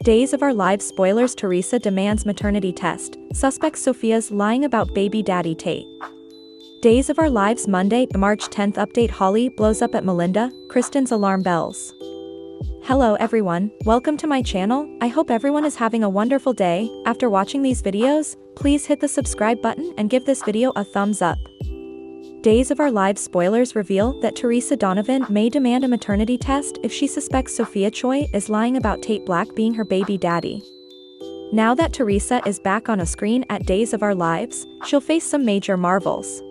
Days of Our Lives spoilers. Teresa demands maternity test. Suspects Sophia's lying about baby daddy Tate. Days of Our Lives Monday, March 10th update. Holly blows up at Melinda, Kristen's alarm bells. Hello everyone, welcome to my channel. I hope everyone is having a wonderful day. After watching these videos, please hit the subscribe button and give this video a thumbs up. Days of Our Lives spoilers reveal that Teresa Donovan may demand a maternity test if she suspects Sophia Choi is lying about Tate Black being her baby daddy. Now that Teresa is back on a screen at Days of Our Lives, she'll face some major marvels.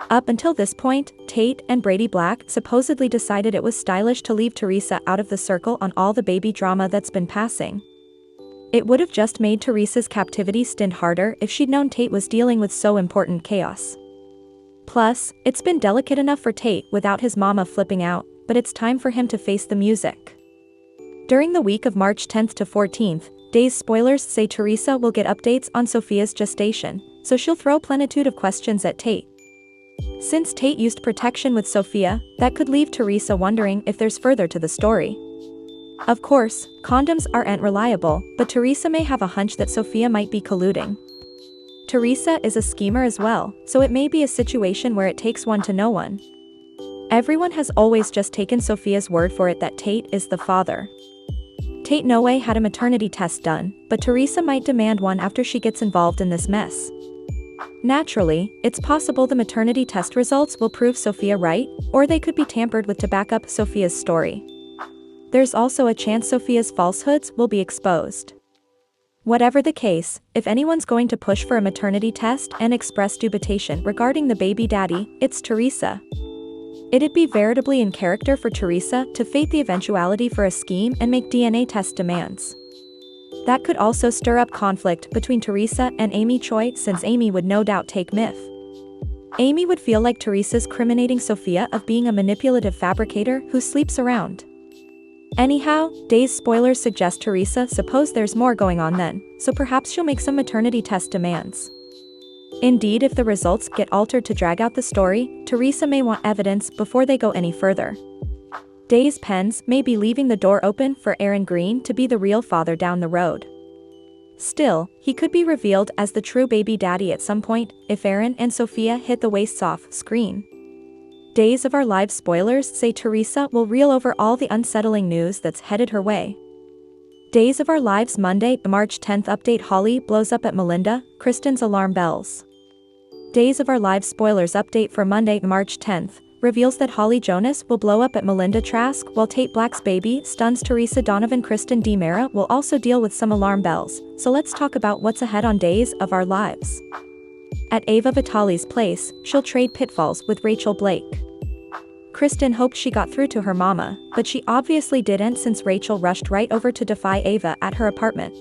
Up until this point, Tate and Brady Black supposedly decided it was stylish to leave Teresa out of the circle on all the baby drama that's been passing. It would have just made Teresa's captivity stint harder if she'd known Tate was dealing with so important chaos. Plus, it's been delicate enough for Tate without his mama flipping out, but it's time for him to face the music. During the week of March 10th to 14th, Days spoilers say Teresa will get updates on Sophia's gestation, so she'll throw plenitude of questions at Tate. Since Tate used protection with Sophia, that could leave Teresa wondering if there's further to the story. Of course, condoms aren't reliable, but Teresa may have a hunch that Sophia might be colluding. Teresa is a schemer as well, so it may be a situation where it takes one to know one. Everyone has always just taken Sophia's word for it that Tate is the father. Tate no way had a maternity test done, but Teresa might demand one after she gets involved in this mess. Naturally, it's possible the maternity test results will prove Sophia right, or they could be tampered with to back up Sophia's story. There's also a chance Sophia's falsehoods will be exposed. Whatever the case, if anyone's going to push for a maternity test and express dubitation regarding the baby daddy, it's Teresa. It'd be veritably in character for Teresa to fate the eventuality for a scheme and make DNA test demands. That could also stir up conflict between Teresa and Amy Choi, since Amy would no doubt take MIF. Amy would feel like Teresa's criminating Sophia of being a manipulative fabricator who sleeps around. Anyhow, Days spoilers suggest Teresa suppose there's more going on then, so perhaps she'll make some maternity test demands. Indeed, if the results get altered to drag out the story, Teresa may want evidence before they go any further. Days pens may be leaving the door open for Aaron Green to be the real father down the road. Still, he could be revealed as the true baby daddy at some point if Aaron and Sophia hit the waists-off screen. Days of Our Lives spoilers say Teresa will reel over all the unsettling news that's headed her way. Days of Our Lives Monday, March 10th update. Holly blows up at Melinda, Kristen's alarm bells. Days of Our Lives spoilers update for Monday, March 10th, reveals that Holly Jonas will blow up at Melinda Trask while Tate Black's baby stuns Teresa Donovan. Kristen DiMera will also deal with some alarm bells, so let's talk about what's ahead on Days of Our Lives. At Ava Vitale's place, she'll trade pitfalls with Rachel Blake. Kristen hoped she got through to her mama, but she obviously didn't since Rachel rushed right over to defy Ava at her apartment.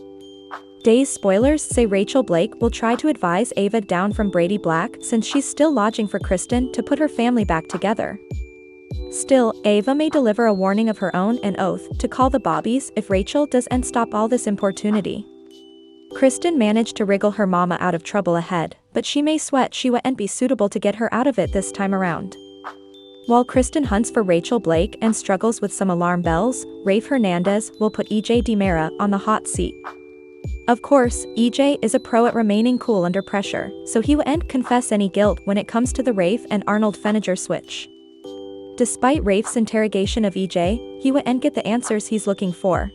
Days spoilers say Rachel Blake will try to advise Ava down from Brady Black since she's still lodging for Kristen to put her family back together. Still, Ava may deliver a warning of her own and oath to call the Bobbies if Rachel doesn't stop all this importunity. Kristen managed to wriggle her mama out of trouble ahead, but she may sweat she wouldn't be suitable to get her out of it this time around. While Kristen hunts for Rachel Blake and struggles with some alarm bells, Rafe Hernandez will put EJ DiMera on the hot seat. Of course, EJ is a pro at remaining cool under pressure, so he wouldn't confess any guilt when it comes to the Rafe and Arnold Feniger switch. Despite Rafe's interrogation of EJ, he wouldn't get the answers he's looking for.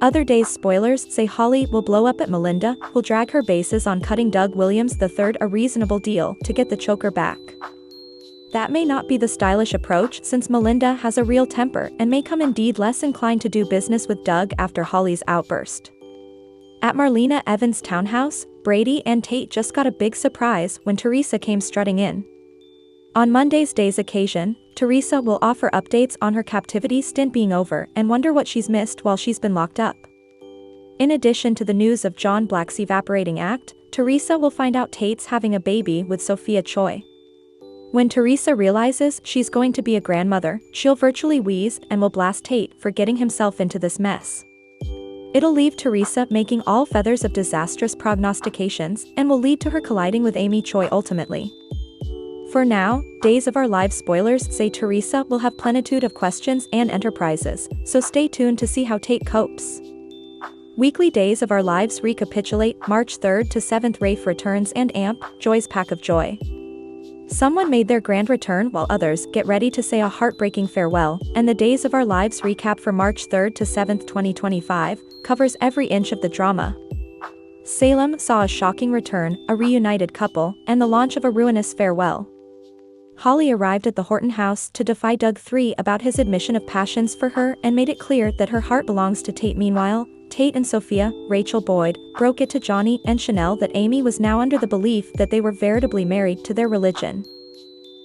Other Days spoilers say Holly will blow up at Melinda, who'll drag her bases on cutting Doug Williams III a reasonable deal to get the choker back. That may not be the stylish approach since Melinda has a real temper and may come indeed less inclined to do business with Doug after Holly's outburst. At Marlena Evans' townhouse, Brady and Tate just got a big surprise when Teresa came strutting in. On Monday's Days occasion, Teresa will offer updates on her captivity stint being over and wonder what she's missed while she's been locked up. In addition to the news of John Black's evaporating act, Teresa will find out Tate's having a baby with Sophia Choi. When Teresa realizes she's going to be a grandmother, she'll virtually wheeze and will blast Tate for getting himself into this mess. It'll leave Teresa making all feathers of disastrous prognostications and will lead to her colliding with Amy Choi ultimately. For now, Days of Our Lives spoilers say Teresa will have plenitude of questions and enterprises, so stay tuned to see how Tate copes. Weekly Days of Our Lives recapitulate March 3rd to 7th. Rafe returns and Amp, Joy's pack of joy. Someone made their grand return while others get ready to say a heartbreaking farewell, and the Days of Our Lives recap for March 3rd to 7th, 2025, covers every inch of the drama. Salem saw a shocking return, a reunited couple, and the launch of a ruinous farewell. Holly arrived at the Horton house to defy Doug 3 about his admission of passions for her and made it clear that her heart belongs to Tate. Meanwhile, Tate and Sophia, Rachel Boyd, broke it to Johnny and Chanel that Amy was now under the belief that they were veritably married to their religion.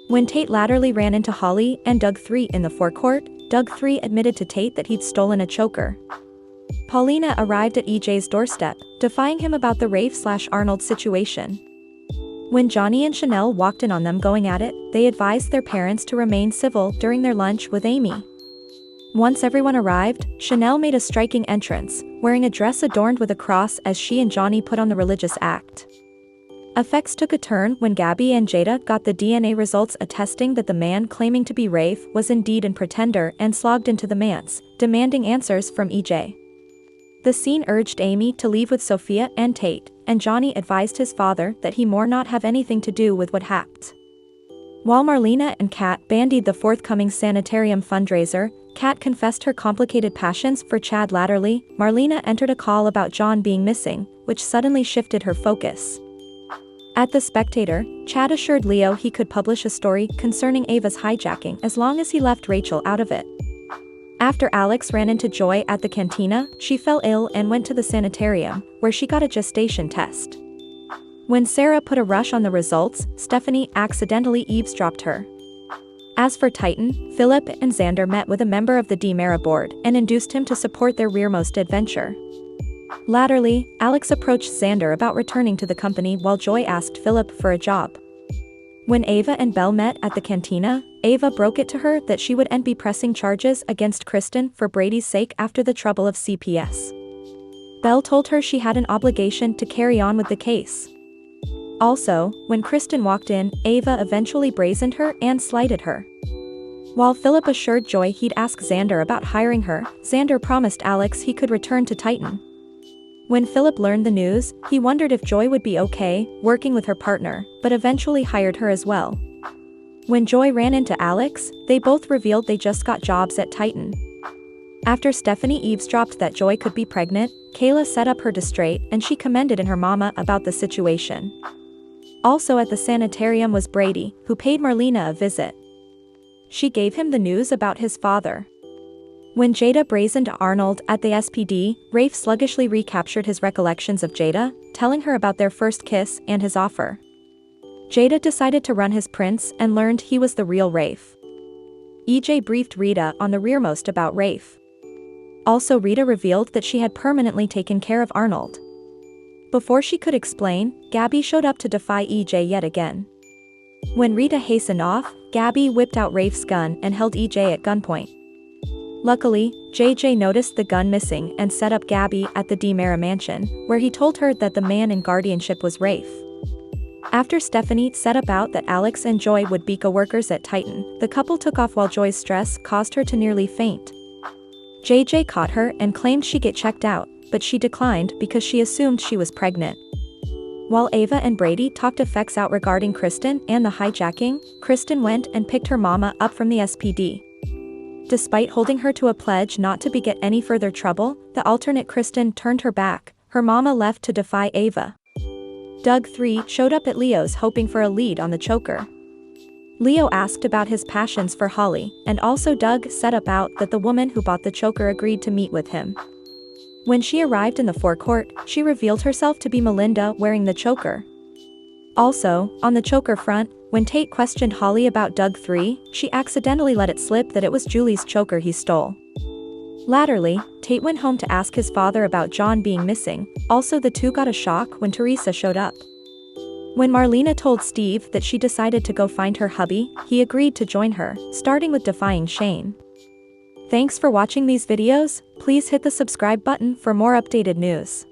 When Tate latterly ran into Holly and Doug 3 in the forecourt, Doug 3 admitted to Tate that he'd stolen a choker. Paulina arrived at EJ's doorstep, defying him about the Rafe/Arnold situation. When Johnny and Chanel walked in on them going at it, they advised their parents to remain civil during their lunch with Amy. Once everyone arrived, Chanel made a striking entrance, wearing a dress adorned with a cross as she and Johnny put on the religious act. Effects took a turn when Gabby and Jada got the DNA results attesting that the man claiming to be Rafe was indeed a pretender and slogged into the manse, demanding answers from EJ. The scene urged Amy to leave with Sophia and Tate, and Johnny advised his father that he more not have anything to do with what happened. While Marlena and Kat bandied the forthcoming sanitarium fundraiser, Kat confessed her complicated passions for Chad latterly. Marlena entered a call about John being missing, which suddenly shifted her focus. At The Spectator, Chad assured Leo he could publish a story concerning Ava's hijacking as long as he left Rachel out of it. After Alex ran into Joy at the cantina, she fell ill and went to the sanitarium, where she got a gestation test. When Sarah put a rush on the results, Stephanie accidentally eavesdropped her. As for Titan, Philip and Xander met with a member of the DiMera board and induced him to support their rearmost adventure. Latterly, Alex approached Xander about returning to the company while Joy asked Philip for a job. When Ava and Belle met at the cantina, Ava broke it to her that she wouldn't be pressing charges against Kristen for Brady's sake after the trouble of CPS. Belle told her she had an obligation to carry on with the case. Also, when Kristen walked in, Ava eventually brazened her and slighted her. While Philip assured Joy he'd ask Xander about hiring her, Xander promised Alex he could return to Titan. When Philip learned the news, he wondered if Joy would be okay working with her partner, but eventually hired her as well. When Joy ran into Alex, they both revealed they just got jobs at Titan. After Stephanie eavesdropped that Joy could be pregnant, Kayla set up her distraite and she commended in her mama about the situation. Also at the sanitarium was Brady, who paid Marlena a visit. She gave him the news about his father. When Jada brazened Arnold at the SPD, Rafe sluggishly recaptured his recollections of Jada, telling her about their first kiss and his offer. Jada decided to run his prints and learned he was the real Rafe. EJ briefed Rita on the rearmost about Rafe. Also, Rita revealed that she had permanently taken care of Arnold. Before she could explain, Gabby showed up to defy EJ yet again. When Rita hastened off, Gabby whipped out Rafe's gun and held EJ at gunpoint. Luckily, JJ noticed the gun missing and set up Gabby at the DiMera mansion, where he told her that the man in guardianship was Rafe. After Stephanie set about that Alex and Joy would be co-workers at Titan, the couple took off while Joy's stress caused her to nearly faint. JJ caught her and claimed she'd get checked out, but she declined because she assumed she was pregnant. While Ava and Brady talked effects out regarding Kristen and the hijacking, Kristen went and picked her mama up from the SPD. Despite holding her to a pledge not to beget any further trouble, the alternate Kristen turned her back. Her mama left to defy Ava. Doug 3 showed up at Leo's hoping for a lead on the choker. Leo asked about his passions for Holly, and also Doug set about that the woman who bought the choker agreed to meet with him. When she arrived in the forecourt, she revealed herself to be Melinda wearing the choker. Also, on the choker front, when Tate questioned Holly about Doug 3, she accidentally let it slip that it was Julie's choker he stole. Latterly, Tate went home to ask his father about John being missing. Also, the two got a shock when Teresa showed up. When Marlena told Steve that she decided to go find her hubby, he agreed to join her, starting with defying Shane. Thanks for watching these videos. Please hit the subscribe button for more updated news.